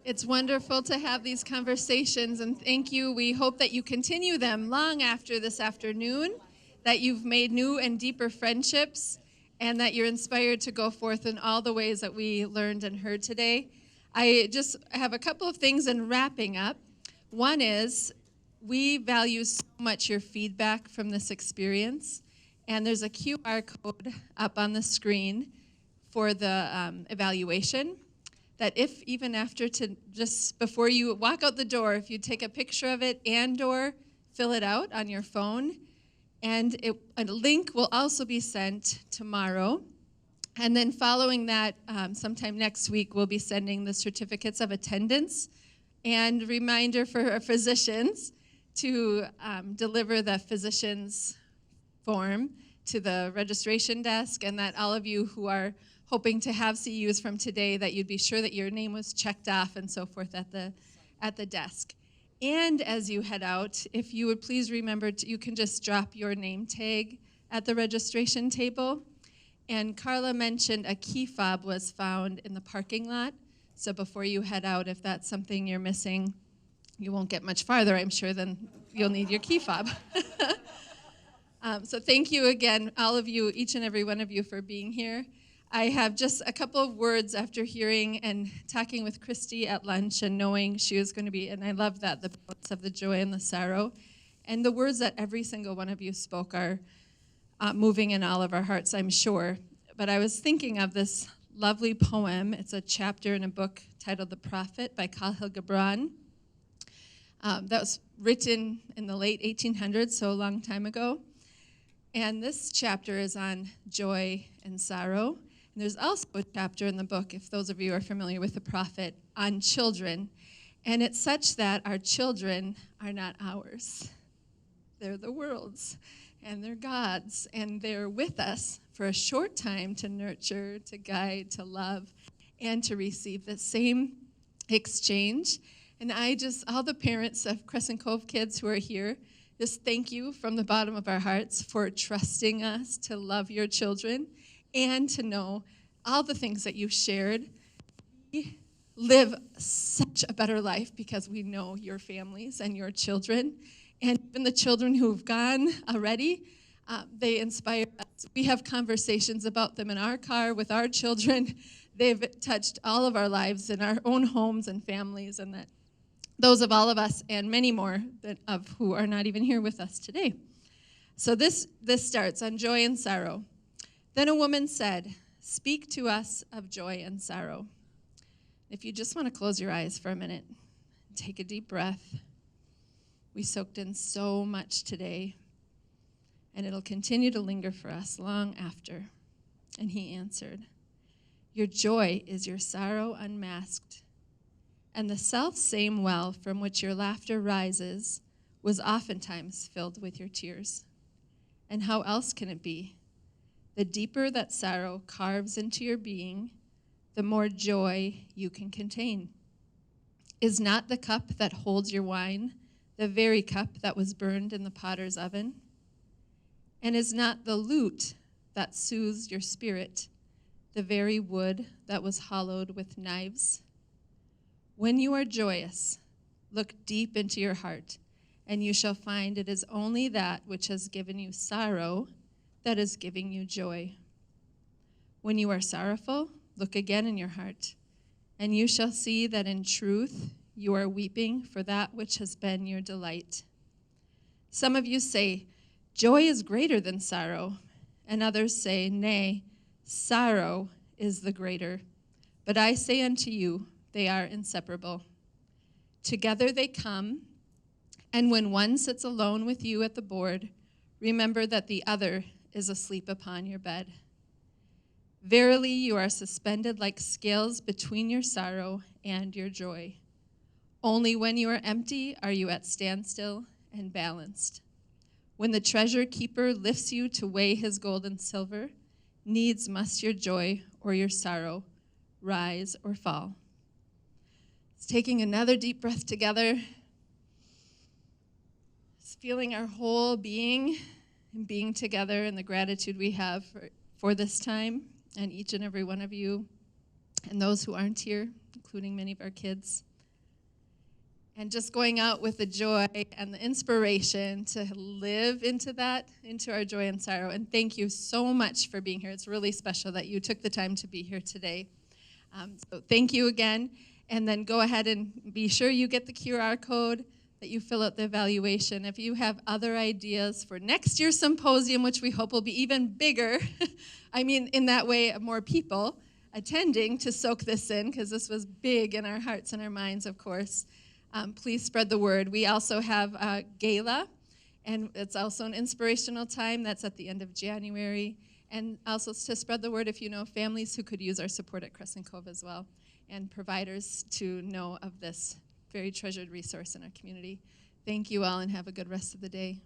It's wonderful to have these conversations, and thank you. We hope that you continue them long after this afternoon, that you've made new and deeper friendships, and that you're inspired to go forth in all the ways that we learned and heard today. I just have a couple of things in wrapping up. One is we value so much your feedback from this experience, and there's a QR code up on the screen for the evaluation, that if even after just before you walk out the door, if you take a picture of it and or fill it out on your phone, and a link will also be sent tomorrow. And then following that, sometime next week, we'll be sending the certificates of attendance and reminder for our physicians to deliver the physician's form to the registration desk, and that all of you who are hoping to have CEUs from today, that you'd be sure that your name was checked off and so forth at the desk. And as you head out, if you would please remember, you can just drop your name tag at the registration table. And Carla mentioned a key fob was found in the parking lot. So before you head out, if that's something you're missing, you won't get much farther, I'm sure, then you'll need your key fob. So thank you again, all of you, each and every one of you, for being here. I have just a couple of words after hearing and talking with Christy at lunch and knowing she was going to be, and I love that, the balance of the joy and the sorrow. And the words that every single one of you spoke are moving in all of our hearts, I'm sure. But I was thinking of this lovely poem. It's a chapter in a book titled The Prophet by Khalil Gibran. That was written in the late 1800s, so a long time ago. And this chapter is on joy and sorrow. And there's also a chapter in the book, if those of you are familiar with the prophet, on children. And it's such that our children are not ours. They're the world's, and they're God's, and they're with us for a short time to nurture, to guide, to love, and to receive the same exchange. And all the parents of Crescent Cove kids who are here, just thank you from the bottom of our hearts for trusting us to love your children and to know all the things that you've shared. We live such a better life because we know your families and your children. And even the children who've gone already, they inspire us. We have conversations about them in our car with our children. They've touched all of our lives in our own homes and families, and that those of all of us and many more of who are not even here with us today. So this starts on joy and sorrow. Then a woman said, "Speak to us of joy and sorrow." If you just want to close your eyes for a minute, take a deep breath. We soaked in so much today, and it'll continue to linger for us long after. And he answered, "Your joy is your sorrow unmasked. And the self-same well from which your laughter rises was oftentimes filled with your tears. And how else can it be? The deeper that sorrow carves into your being, the more joy you can contain. Is not the cup that holds your wine the very cup that was burned in the potter's oven? And is not the lute that soothes your spirit the very wood that was hollowed with knives? When you are joyous, look deep into your heart, and you shall find it is only that which has given you sorrow that is giving you joy. When you are sorrowful, look again in your heart, and you shall see that in truth you are weeping for that which has been your delight. Some of you say, "Joy is greater than sorrow," and others say, "Nay, sorrow is the greater." But I say unto you, they are inseparable. Together they come, and when one sits alone with you at the board, remember that the other is asleep upon your bed. Verily, you are suspended like scales between your sorrow and your joy. Only when you are empty are you at standstill and balanced. When the treasure keeper lifts you to weigh his gold and silver, needs must your joy or your sorrow rise or fall. It's taking another deep breath together. It's feeling our whole being and being together and the gratitude we have for this time and each and every one of you and those who aren't here, including many of our kids. and just going out with the joy and the inspiration to live into that, into our joy and sorrow. And thank you so much for being here. It's really special that you took the time to be here today. So thank you again. And then go ahead and be sure you get the QR code, that you fill out the evaluation. If you have other ideas for next year's symposium, which we hope will be even bigger, I mean, in that way, more people attending to soak this in, because this was big in our hearts and our minds, of course. Please spread the word. We also have a gala, and it's also an inspirational time. That's at the end of January. And also to spread the word if you know families who could use our support at Crescent Cove as well, and providers to know of this very treasured resource in our community. Thank you all, and have a good rest of the day.